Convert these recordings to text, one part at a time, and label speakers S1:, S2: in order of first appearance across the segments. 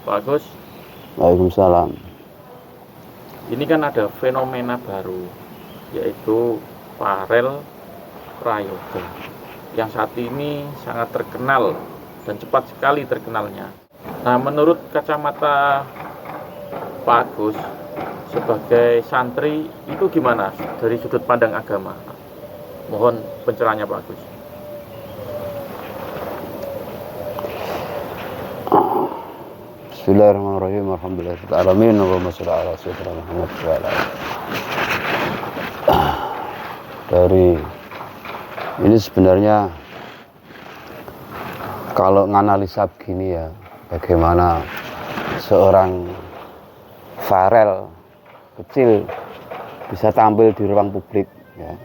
S1: Pak Agus.
S2: Waalaikumsalam.
S1: Ini kan ada fenomena baru, yaitu Farel Prayoga, yang saat ini sangat terkenal dan cepat sekali terkenalnya. Nah, menurut kacamata Pak Agus sebagai santri itu gimana dari sudut pandang agama? Mohon pencerahannya Pak Agus.
S2: Bismillahirrahmanirrahim. Alhamdulillahirrahmanirrahim. Allahumma sholli ala sayyidina Muhammad wa ala alihi. Dari ini sebenarnya kalau nganalisa begini ya, bagaimana seorang Farel kecil bisa tampil di ruang publik ya.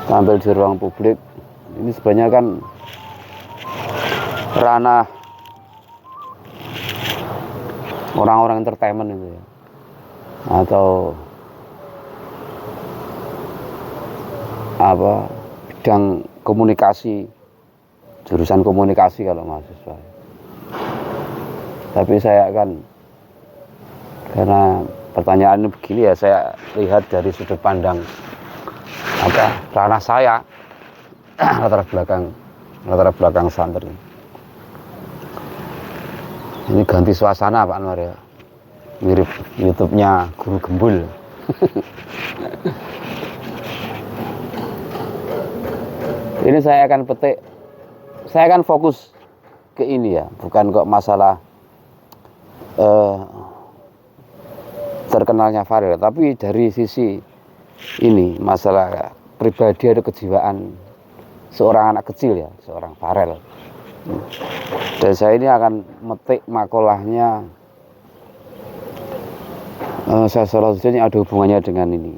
S2: Tampil di ruang publik ini sebenarnya kan ranah orang-orang entertainment itu ya, atau apa, bidang komunikasi, jurusan komunikasi kalau mahasiswa. Tapi saya kan, karena pertanyaan ini begini ya, saya lihat dari sudut pandang ranah saya, latar belakang santri. Ini ganti suasana Pak Anwar ya, mirip YouTube-nya Guru Gembul. Ini saya akan fokus ke ini ya, bukan kok masalah terkenalnya Farel, tapi dari sisi ini masalah pribadi atau kejiwaan seorang anak kecil ya, seorang Farel. Dan saya ini akan metik makolahnya saya ini ada hubungannya dengan ini.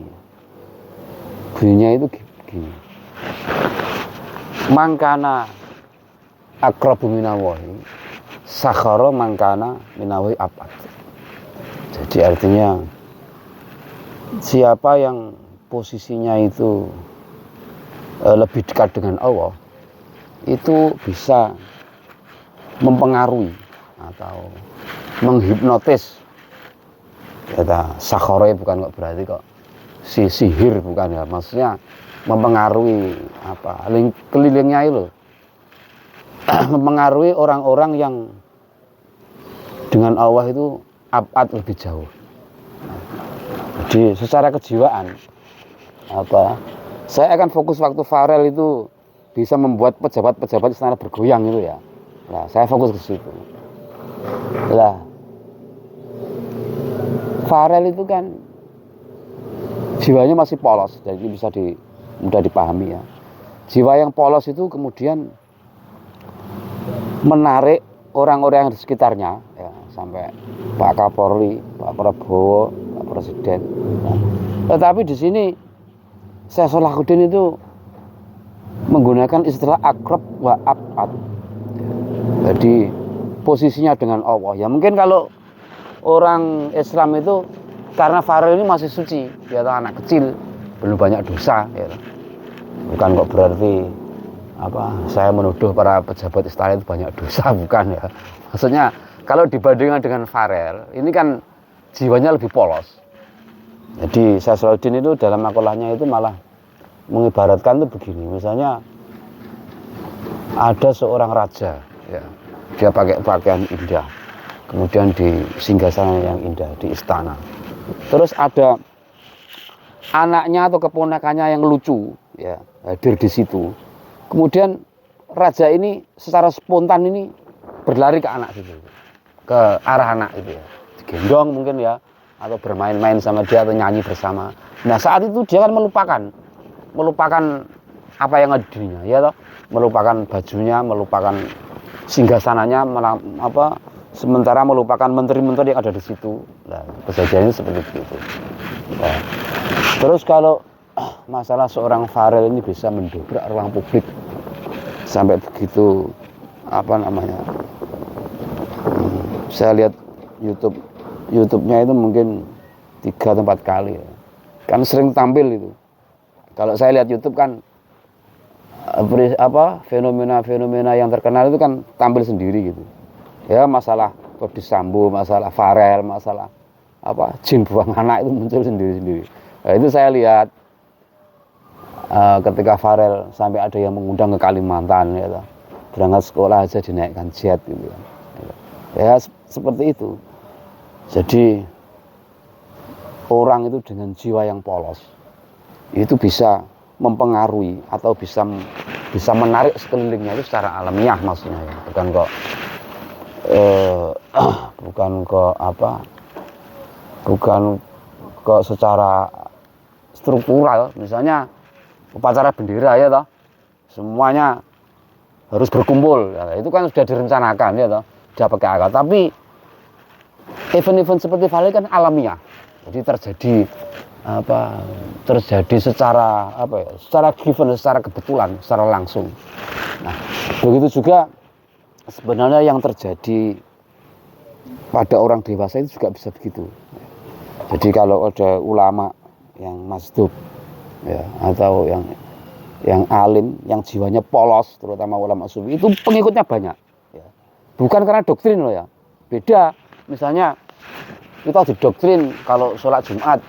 S2: Bunyinya itu gini. Mangkana akrabu minallahi sakhara mangkana minallahi abad. Jadi artinya siapa yang posisinya itu lebih dekat dengan Allah, itu bisa mempengaruhi atau menghipnotis. Kata sakhara bukan kok berarti kok sihir, bukan ya, maksudnya mempengaruhi kelilingnya itu. Mempengaruhi orang-orang yang dengan Allah itu abad lebih jauh. Jadi secara kejiwaan saya akan fokus waktu Farel itu bisa membuat pejabat-pejabat istana bergoyang itu ya. Nah, saya fokus ke situ. Lah, Farel itu kan jiwanya masih polos, jadi bisa mudah dipahami ya. Jiwa yang polos itu kemudian menarik orang-orang yang di sekitarnya ya, sampai Pak Kapolri, Pak Prabowo, Pak Presiden. Nah, tetapi di sini Syekh Salahuddin itu menggunakan istilah akrab wa abad. Jadi posisinya dengan Allah. Ya mungkin kalau orang Islam itu karena Farel ini masih suci, dia anak kecil, belum banyak dosa ya. Bukan kok berarti saya menuduh para pejabat istana itu banyak dosa, bukan ya. Maksudnya kalau dibandingkan dengan Farel, ini kan jiwanya lebih polos. Jadi Syekh Salahuddin itu dalam makolahnya itu malah mengibaratkan itu begini. Misalnya ada seorang raja ya, dia pakai pakaian indah, kemudian di singgasana yang indah di istana. Terus ada anaknya atau keponakannya yang lucu ya, hadir di situ. Kemudian raja ini secara spontan ini berlari ke anak situ, ke arah anak itu ya, digendong mungkin ya, atau bermain-main sama dia atau nyanyi bersama. Nah saat itu dia kan melupakan apa yang ada di dirinya ya toh, melupakan bajunya, melupakan singgasananya, sementara melupakan menteri-menteri yang ada di situ. Nah, kejadiannya seperti itu. Nah, terus kalau masalah seorang Farel ini bisa mendobrak ruang publik sampai begitu saya lihat YouTube-nya itu mungkin 3 atau 4 kali ya. Kan sering tampil itu. Kalau saya lihat YouTube kan fenomena-fenomena yang terkenal itu kan tampil sendiri gitu. Ya masalah Ferdy Sambo, masalah Farel, masalah jin buang anak itu muncul sendiri-sendiri. Nah, itu saya lihat ketika Farel sampai ada yang mengundang ke Kalimantan, ya, berangkat sekolah aja dinaikkan jet gitu kan. Ya seperti itu. Jadi orang itu dengan jiwa yang polos itu bisa mempengaruhi atau bisa menarik sekelilingnya itu secara alamiah maksudnya ya, bukan kok secara struktural. Misalnya upacara bendera ya toh, semuanya harus berkumpul ya, itu kan sudah direncanakan ya toh, sudah pakai akal. Tapi event-event seperti Farel kan alamiah, jadi terjadi secara secara given, secara kebetulan, secara langsung. Nah, begitu juga sebenarnya yang terjadi pada orang dewasa itu juga bisa begitu. Jadi kalau ada ulama yang masdub ya, atau yang alim, yang jiwanya polos, terutama ulama sufi, itu pengikutnya banyak ya. Bukan karena doktrin loh ya, beda. Misalnya kita didoktrin kalau sholat Jumat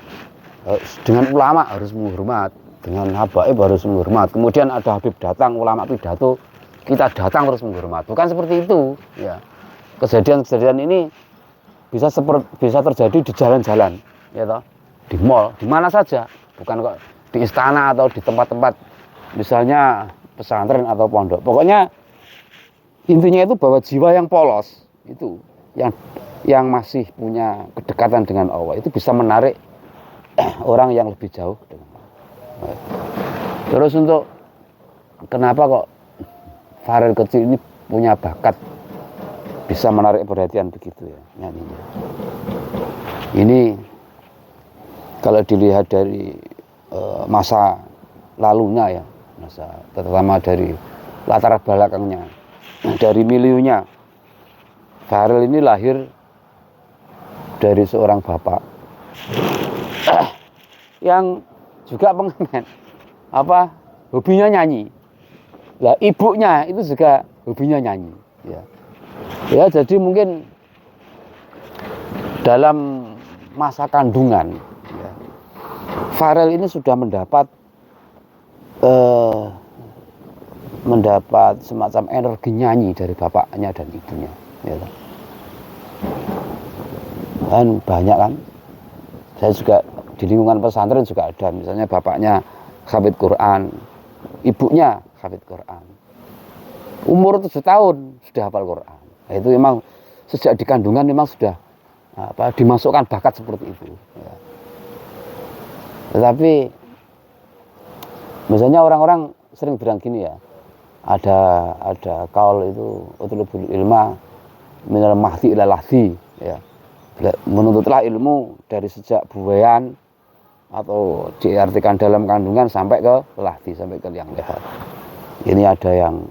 S2: dengan ulama harus menghormat, dengan habaib harus menghormat. Kemudian ada habib datang, ulama pidato, kita datang terus menghormat. Bukan seperti itu ya. Kejadian-kejadian ini bisa terjadi di jalan-jalan ya toh, di mall, di mana saja, bukan kok di istana atau di tempat-tempat misalnya pesantren atau pondok. Pokoknya intinya itu bahwa jiwa yang polos itu, yang masih punya kedekatan dengan Allah, itu bisa menarik orang yang lebih jauh. Terus untuk kenapa kok Farel kecil ini punya bakat bisa menarik perhatian begitu ya nyanyinya. Ini kalau dilihat dari masa lalunya ya, terutama dari latar belakangnya, dari miliunya. Farel ini lahir dari seorang bapak yang juga pengamen, hobinya nyanyi. Lah ibunya itu juga hobinya nyanyi ya. Ya, jadi mungkin dalam masa kandungan ya, Farel ini sudah mendapat semacam energi nyanyi dari bapaknya dan ibunya ya. Dan banyak kan, saya juga di lingkungan pesantren juga ada, misalnya bapaknya hafid Quran, ibunya hafid Quran, umur 7 tahun sudah hafal Quran. Nah, itu memang sejak di kandungan memang sudah dimasukkan bakat seperti itu ya. Tetapi misalnya orang-orang sering bilang gini ya, ada kaul itu utlubul ilma minal mahdi ila lahdi ya, menuntutlah ilmu dari sejak buayan atau diartikan dalam kandungan sampai ke lahdi, sampai ke liang leher. Ini ada yang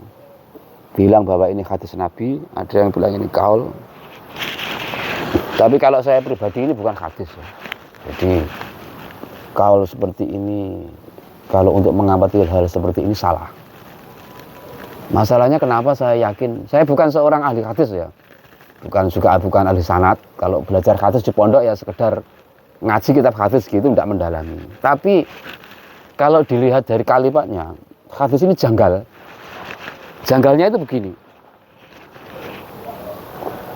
S2: bilang bahwa ini hadis Nabi, ada yang bilang ini kaul. Tapi kalau saya pribadi ini bukan hadis ya. Jadi kaul seperti ini, kalau untuk mengamati hal seperti ini salah. Masalahnya kenapa saya yakin, saya bukan seorang ahli hadis ya, bukan ahli sanad. Kalau belajar hadis di pondok ya sekedar ngaji kitab hadis gitu, tidak mendalami. Tapi kalau dilihat dari kalimatnya, hadis ini janggal. Janggalnya itu begini,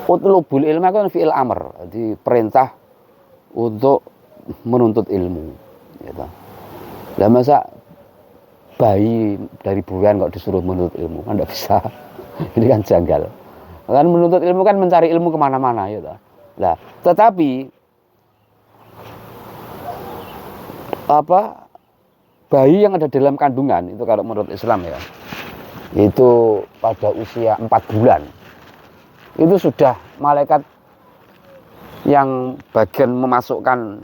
S2: utlubul ilma kan fi'il amr, jadi perintah untuk menuntut ilmu gitu. Lah masa bayi dari buayan kok disuruh menuntut ilmu, kan tidak bisa. Ini kan janggal. Kan menuntut ilmu kan mencari ilmu kemana-mana ya. Nah, tetapi bayi yang ada dalam kandungan itu kalau menurut Islam ya, itu pada usia 4 bulan itu sudah malaikat yang bagian memasukkan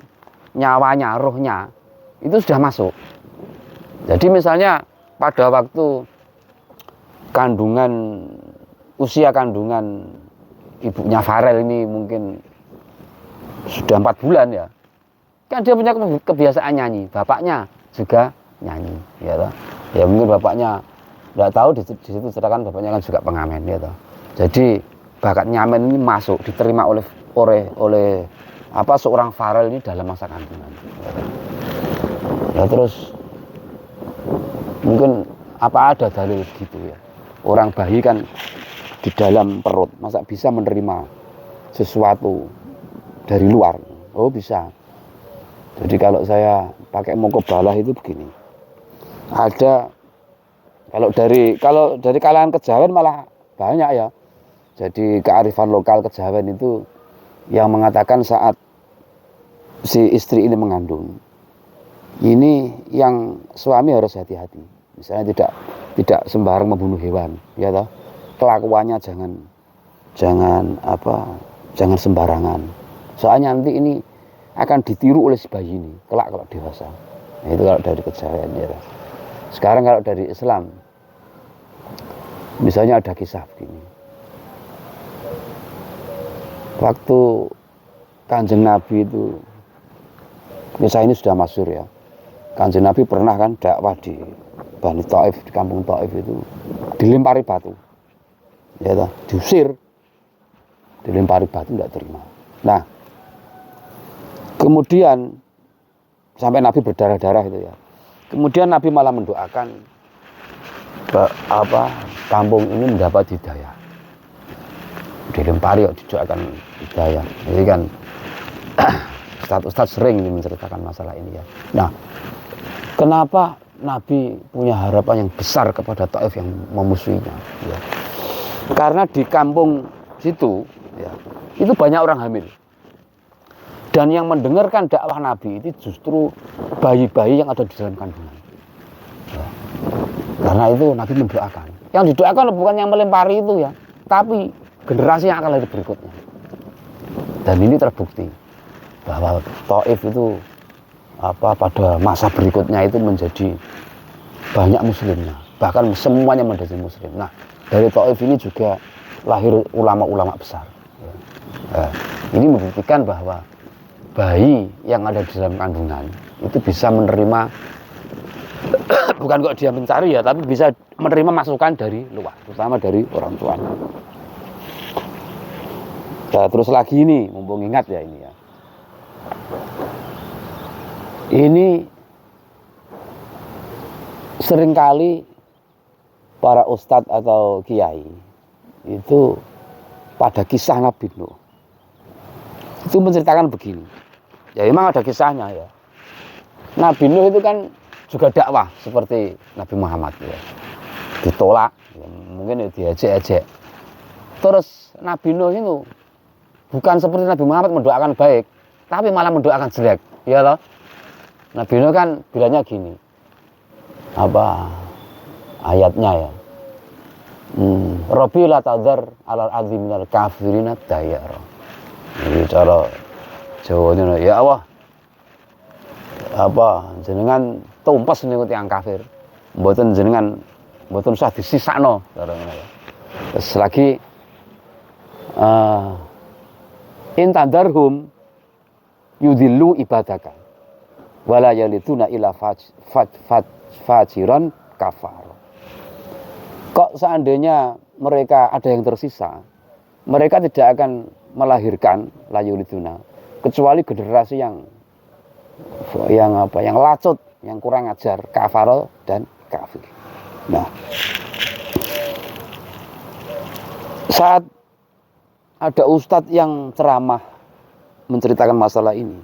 S2: nyawanya, rohnya itu sudah masuk. Jadi misalnya pada waktu usia kandungan ibunya Farel ini mungkin sudah 4 bulan ya, kan dia punya kebiasaan nyanyi, bapaknya juga nyanyi ya. Ya mungkin bapaknya Nggak tahu di situ ceritakan bapaknya kan juga pengamen ya toh. Jadi bakat nyamen ini masuk diterima oleh seorang Farel ini dalam masa kandungan. Ya terus mungkin apa ada dalil gitu ya. Orang bayi kan di dalam perut masa bisa menerima sesuatu dari luar? Oh bisa. Jadi kalau saya pakai mukobalah itu begini. Ada kalau dari kalangan kejawen malah banyak ya. Jadi kearifan lokal kejawen itu yang mengatakan saat si istri ini mengandung, ini yang suami harus hati-hati. Misalnya tidak sembarang membunuh hewan, ya toh. Kelakuannya jangan sembarangan. Soalnya nanti ini akan ditiru oleh si bayi ini kelak kalau dewasa. Nah, itu kalau dari kejawen ya. Sekarang kalau dari Islam, misalnya ada kisah begini. Waktu Kanjeng Nabi itu, kisah ini sudah masyhur ya. Kanjeng Nabi pernah kan dakwah di Bani Thaif, di kampung Thaif itu dilempari batu. Ya toh, diusir. Dilempari batu tidak terima. Nah, kemudian sampai Nabi berdarah-darah itu ya. Kemudian Nabi malah mendoakan kampung ini mendapat hidayah. Dilempari kok didoakan hidayah. Jadi kan Ustaz sering menceritakan masalah ini ya. Nah, kenapa Nabi punya harapan yang besar kepada Taif yang memusuhinya? Ya. Karena di kampung situ ya, itu banyak orang hamil. Dan yang mendengarkan dakwah Nabi itu justru bayi-bayi yang ada di dalam kandungan. Ya. Karena itu Nabi mendoakan. Yang didoakan bukan yang melempari itu ya, tapi generasi yang akan lahir berikutnya. Dan ini terbukti bahwa Taif itu pada masa berikutnya itu menjadi banyak muslimnya, bahkan semuanya menjadi muslim. Nah, dari Taif ini juga lahir ulama-ulama besar. Nah, ini membuktikan bahwa bayi yang ada di dalam kandungan itu bisa menerima bukan kok dia mencari ya, tapi bisa menerima masukan dari luar, terutama dari orang tuanya. Nah, terus lagi ini, mumpung ingat ya ini ya. Ini seringkali para ustadz atau kiai itu pada kisah Nabi Nuh itu menceritakan begini. Ya memang ada kisahnya ya. Nabi Nuh itu kan juga dakwah seperti Nabi Muhammad ya. Ditolak, ya, mungkin ya diejek-ejek. Terus Nabi Nuh itu bukan seperti Nabi Muhammad mendoakan baik, tapi malah mendoakan jelek, ya loh. Nabi Nuh kan bilangnya gini, ayatnya ya. Rabbi la tadzar alal ardi minal kafirina dayyara. Jadi cara Jawanya ya Allah, jenengan tumpas niku tiyang kafir. Mboten jenengan mboten usah disisakno carane ya. Terus lagi intadarhum yudillu ibadaka wala yalituna ila fajiran kafar. Kok seandainya mereka ada yang tersisa, mereka tidak akan melahirkan layulituna kecuali generasi yang lacut, yang kurang ajar, kafaro dan kafir. Nah, saat ada ustadz yang ceramah menceritakan masalah ini,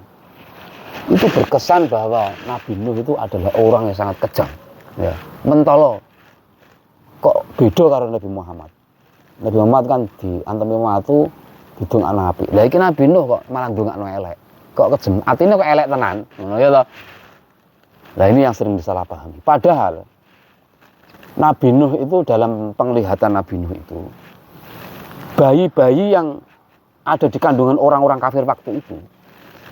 S2: itu berkesan bahwa Nabi Nuh itu adalah orang yang sangat kejam, ya, mentolo. Kok beda karo Nabi Muhammad? Nabi Muhammad kan diantemi watu, didung anak api. Lah iki Nabi Nuh kok malah ndongakno elek. Kok kejem, atine kok elek tenan, ngono ya toh. Lah ini yang sering disalahpahami. Padahal Nabi Nuh itu dalam penglihatan Nabi Nuh itu bayi-bayi yang ada di kandungan orang-orang kafir waktu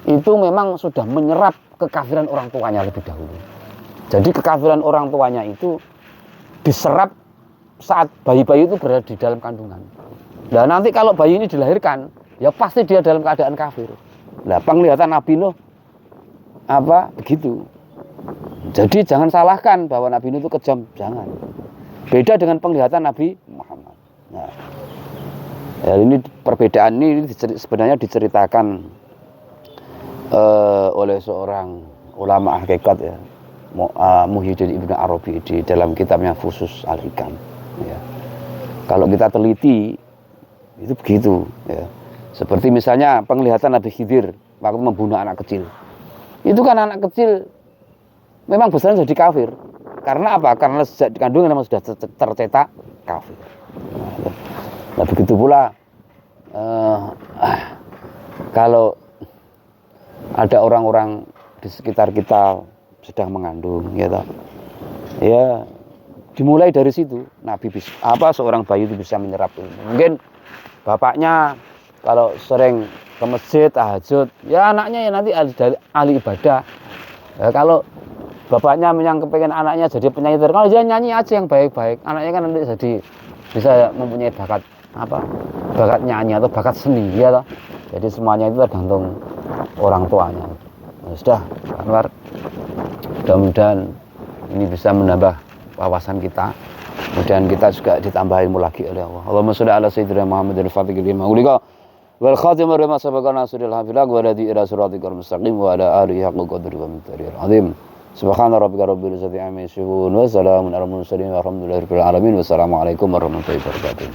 S2: itu memang sudah menyerap kekafiran orang tuanya lebih dahulu. Jadi kekafiran orang tuanya itu diserap saat bayi-bayi itu berada di dalam kandungan. Nah nanti kalau bayi ini dilahirkan, ya pasti dia dalam keadaan kafir. Nah penglihatan Nabi Nuh begitu. Jadi jangan salahkan bahwa Nabi Nuh itu kejam, jangan. Beda dengan penglihatan Nabi Muhammad. Nah, ya ini perbedaan ini sebenarnya diceritakan oleh seorang ulama hakikat ya, Muhyiddin Ibnu Arabi di dalam kitabnya Fusus Al-Hikam. Ya. Kalau kita teliti itu begitu. Ya. Seperti misalnya penglihatan Nabi Khidir waktu membunuh anak kecil. Itu kan anak kecil memang besarnya jadi kafir. Karena apa? Karena sejak dikandung memang sudah tercetak kafir. Nah begitu pula kalau ada orang-orang di sekitar kita sedang mengandung, ya dimulai dari situ. Nabi seorang bayi itu bisa menyerap ilmu. Mungkin bapaknya kalau sering ke masjid tahajud, ya anaknya ya nanti ahli ibadah. Ya, kalau bapaknya yang kepengen anaknya jadi penyanyi terkenal, dia nyanyi aja yang baik-baik. Anaknya kan nanti jadi bisa mempunyai bakat nyanyi atau bakat seni, ya toh. Jadi semuanya itu tergantung orang tuanya. Nah, sudah, Anwar. Mudah-mudahan ini bisa menambah wawasan kita. Kemudian kita juga ditambah ilmu lagi oleh Allah. Allahumma sholli ala sayyidina Muhammadin al-fatihil lima ulika wal khatimir lima sabaqa nasrul hafilak wa ladzi ila siratikal mustaqim wa ala alihi haqqa qadri wa miqdaril azim. Subhana rabbika rabbil izzati amma yasifun wa salamun alal mursalin walhamdulillahi rabbil alamin. Wassalamualaikum warahmatullahi wabarakatuh.